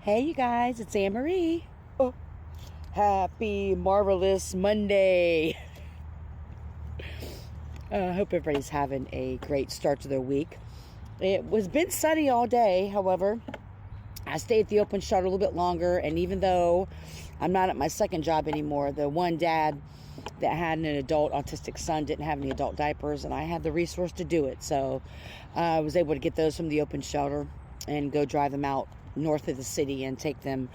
Hey, you guys, it's Anne Marie. Oh, happy, marvelous Monday. I hope everybody's having a great start to their week. It was been sunny all day, however, I stayed at the open shelter a little bit longer, and even though I'm not at my second job anymore, the one dad that had an adult autistic son didn't have any adult diapers, and I had the resource to do it. So I was able to get those from the open shelter and go drive them out north of the city and take them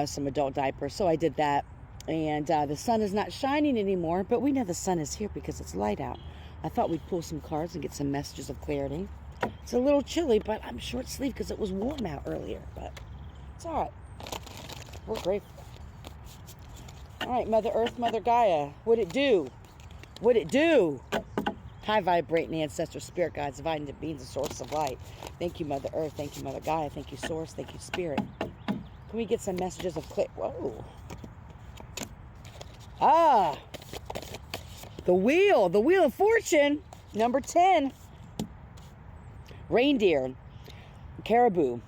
some adult diapers. So I did that, and the sun is not shining anymore, but we know the sun is here because it's light out. I thought we'd pull some cards and get some messages of clarity. It's a little chilly, but I'm short sleeved because it was warm out earlier, but it's all right. We're grateful. All right, Mother Earth, Mother Gaia, what'd it do? What'd it do? High vibrating ancestor spirit guides, divine beings, the source of light. Thank you, Mother Earth. Thank you, Mother Gaia. Thank you, Source. Thank you, Spirit. Can we get some messages of click? Whoa. The wheel of fortune, number 10. Reindeer, caribou.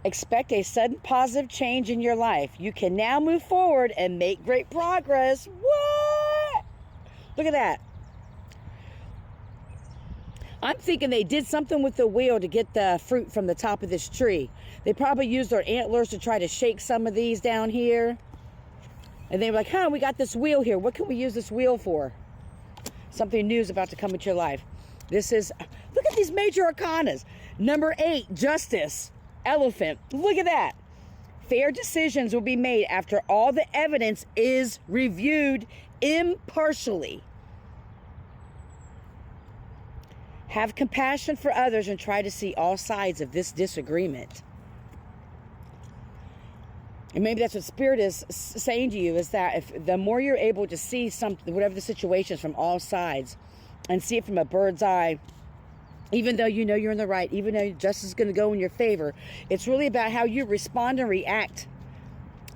Expect a sudden positive change in your life. You can now move forward and make great progress. What? Look at that. I'm thinking they did something with the wheel to get the fruit from the top of this tree. They probably used their antlers to try to shake some of these down here. And they were like, we got this wheel here. What can we use this wheel for? Something new is about to come into your life. This is, look at these major arcanas. Number 8, justice, elephant. Look at that. Fair decisions will be made after all the evidence is reviewed impartially. Have compassion for others and try to see all sides of this disagreement. And maybe that's what Spirit is saying to you, is that if the more you're able to see something, whatever the situation is, from all sides, and see it from a bird's eye, even though you know you're in the right, even though justice is going to go in your favor, it's really about how you respond and react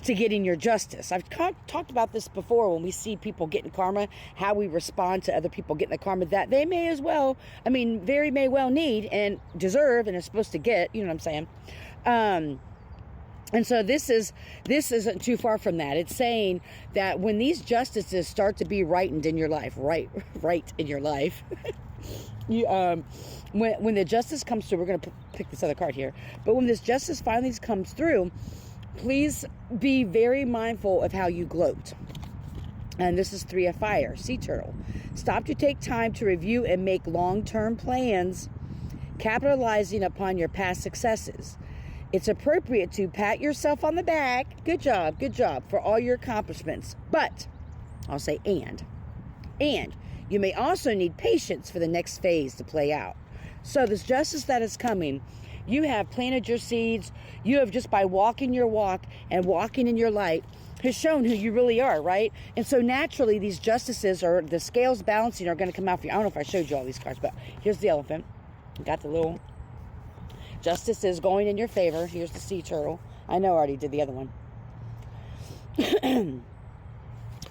to getting your justice. I've talked about this before when we see people getting karma, how we respond to other people getting the karma that they may as well, very may well need and deserve and are supposed to get, you know what I'm saying? And so this isn't too far from that. It's saying that when these justices start to be rightened in your life, right in your life, when the justice comes through, we're going to pick this other card here, but when this justice finally comes through, please be very mindful of how you gloat. And this is 3 of fire, sea turtle. Stop to take time to review and make long-term plans, capitalizing upon your past successes. It's appropriate to pat yourself on the back. Good job for all your accomplishments. But, I'll say and you may also need patience for the next phase to play out. So this justice that is coming, you have planted your seeds. You have, just by walking your walk and walking in your light, has shown who you really are, right? And so naturally, these justices, or the scales balancing, are going to come out for you. I don't know if I showed you all these cards, but here's the elephant. You got the little justice is going in your favor. Here's the sea turtle. I know I already did the other one.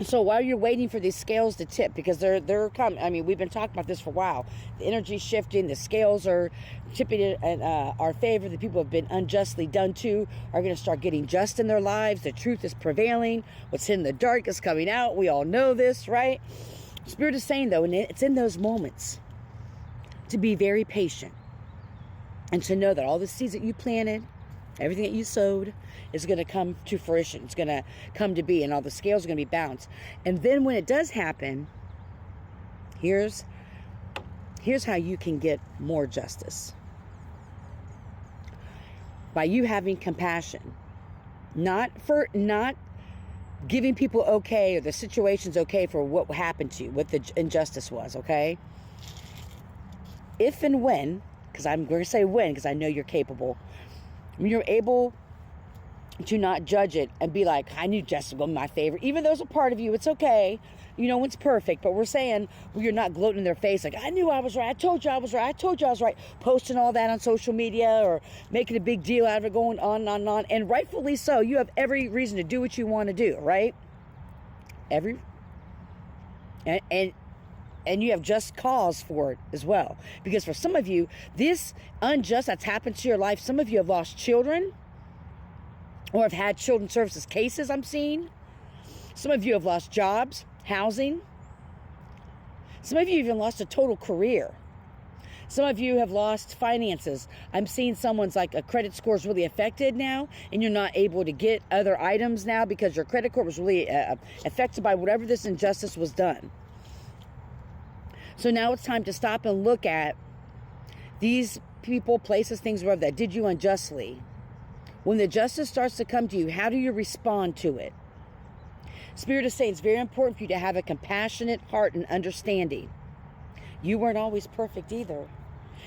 So while you're waiting for these scales to tip, because they're coming. We've been talking about this for a while. The energy's shifting. The scales are tipping in our favor. The people who have been unjustly done to are going to start getting just in their lives. The truth is prevailing. What's in the dark is coming out. We all know this, right? Spirit is saying, though, and it's in those moments, to be very patient and to know that all the seeds that you planted, everything that you sowed, is going to come to fruition. It's going to come to be, and all the scales are going to be balanced. And then when it does happen, here's how you can get more justice. By you having compassion. Not giving people okay, or the situation's okay for what happened to you, what the injustice was, okay? If and when, because I'm going to say when, because I know you're capable, when you're able to not judge it and be like, I knew justice would go in my favor, even though it's a part of you, it's okay. You know, it's perfect, but we're saying, well, you're not gloating in their face like, I knew I was right, I told you I was right, I told you I was right, posting all that on social media or making a big deal out of it, going on and on and on, and rightfully so. You have every reason to do what you want to do, right? And you have just cause for it as well. Because for some of you, this unjust that's happened to your life, some of you have lost children. or have had children's services cases I'm seeing. Some of you have lost jobs, housing. Some of you even lost a total career. Some of you have lost finances. I'm seeing someone's like a credit score is really affected now, and you're not able to get other items now because your credit score was really affected by whatever this injustice was done. So now it's time to stop and look at these people, places, things, whatever that did you unjustly. When the justice starts to come to you, how do you respond to it? Spirit is saying it's very important for you to have a compassionate heart and understanding. You weren't always perfect either.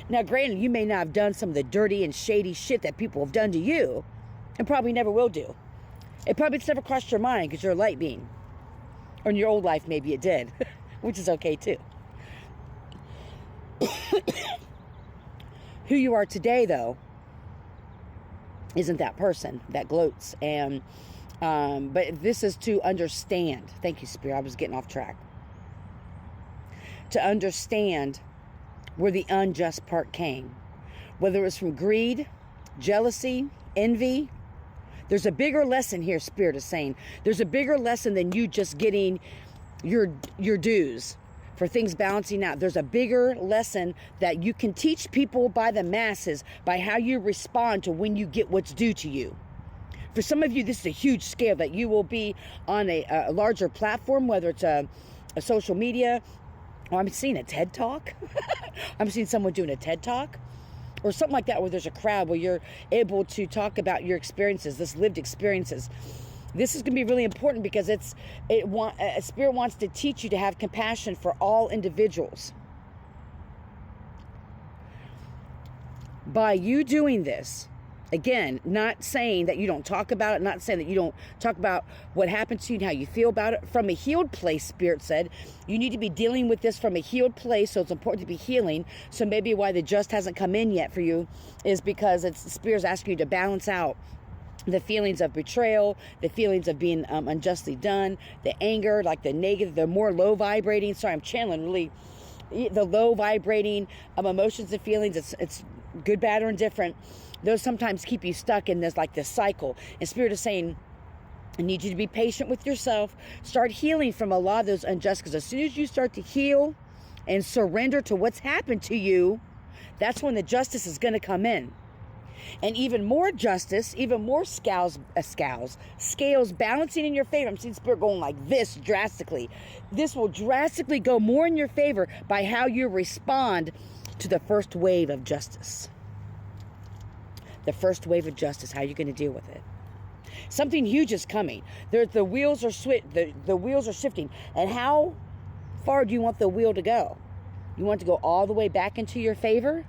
Now, granted, you may not have done some of the dirty and shady shit that people have done to you, and probably never will do. It probably never crossed your mind because you're a light being. Or in your old life, maybe it did, which is okay too. Who you are today, though, isn't that person that gloats. And but this is to understand. Thank you, Spirit. I was getting off track. To understand where the unjust part came. Whether it was from greed, jealousy, envy. There's a bigger lesson here, Spirit is saying. There's a bigger lesson than you just getting your dues for things balancing out. There's a bigger lesson that you can teach people by the masses by how you respond to when you get what's due to you. For some of you, this is a huge scale that you will be on a larger platform, whether it's a social media, or I'm seeing a TED Talk. I'm seeing someone doing a TED Talk or something like that where there's a crowd where you're able to talk about your experiences, this lived experiences. This is going to be really important because Spirit wants to teach you to have compassion for all individuals. By you doing this, again, not saying that you don't talk about it, not saying that you don't talk about what happened to you and how you feel about it. From a healed place, Spirit said, you need to be dealing with this from a healed place, so it's important to be healing. So maybe why the just hasn't come in yet for you is because Spirit's asking you to balance out the feelings of betrayal, the feelings of being unjustly done, the anger, like the negative, the more low vibrating, sorry, I'm channeling really, the low vibrating emotions and feelings, it's good, bad, or indifferent. Those sometimes keep you stuck in this cycle. And Spirit is saying, I need you to be patient with yourself. Start healing from a lot of those unjust, because as soon as you start to heal and surrender to what's happened to you, that's when the justice is going to come in. And even more justice, even more scales balancing in your favor. I'm seeing Spirit going like this drastically. This will drastically go more in your favor by how you respond to the first wave of justice. The first wave of justice, how are you going to deal with it? Something huge is coming. The wheels are the wheels are shifting. And how far do you want the wheel to go? You want it to go all the way back into your favor?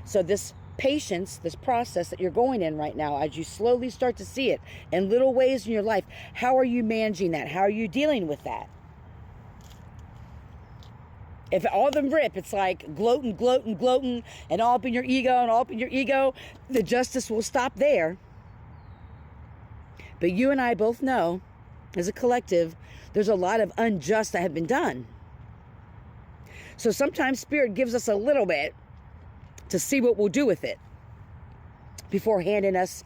So this patience, this process that you're going in right now, as you slowly start to see it in little ways in your life, how are you managing that? How are you dealing with that? If all of them rip, it's like gloating, and all up in your ego, the justice will stop there. But you and I both know, as a collective, there's a lot of unjust that have been done. So sometimes Spirit gives us a little bit to see what we'll do with it before handing us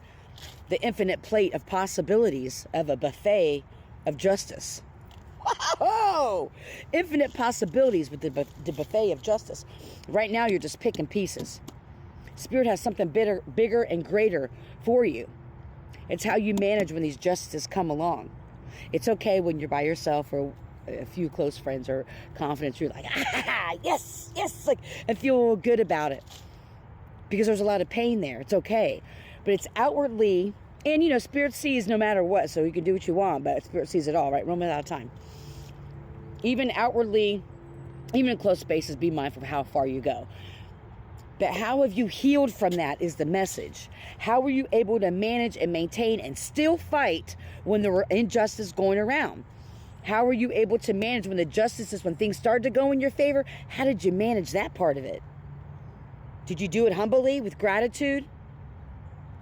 the infinite plate of possibilities of a buffet of justice. Whoa! Infinite possibilities with the buffet of justice. Right now, you're just picking pieces. Spirit has something bigger and greater for you. It's how you manage when these justices come along. It's okay when you're by yourself or a few close friends or confidence. You're like, yes, like, and feel good about it. Because there's a lot of pain there. It's okay. But it's outwardly, and Spirit sees no matter what, so you can do what you want, but Spirit sees it all, right? Run without time. Even outwardly, even in close spaces, be mindful of how far you go. But how have you healed from that is the message. How were you able to manage and maintain and still fight when there were injustices going around? How were you able to manage when the justices, when things started to go in your favor? How did you manage that part of it? Did you do it humbly, with gratitude,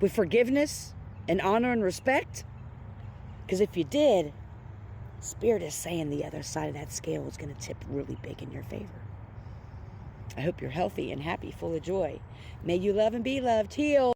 with forgiveness and honor and respect? Because if you did, Spirit is saying the other side of that scale is going to tip really big in your favor. I hope you're healthy and happy, full of joy. May you love and be loved. Heal.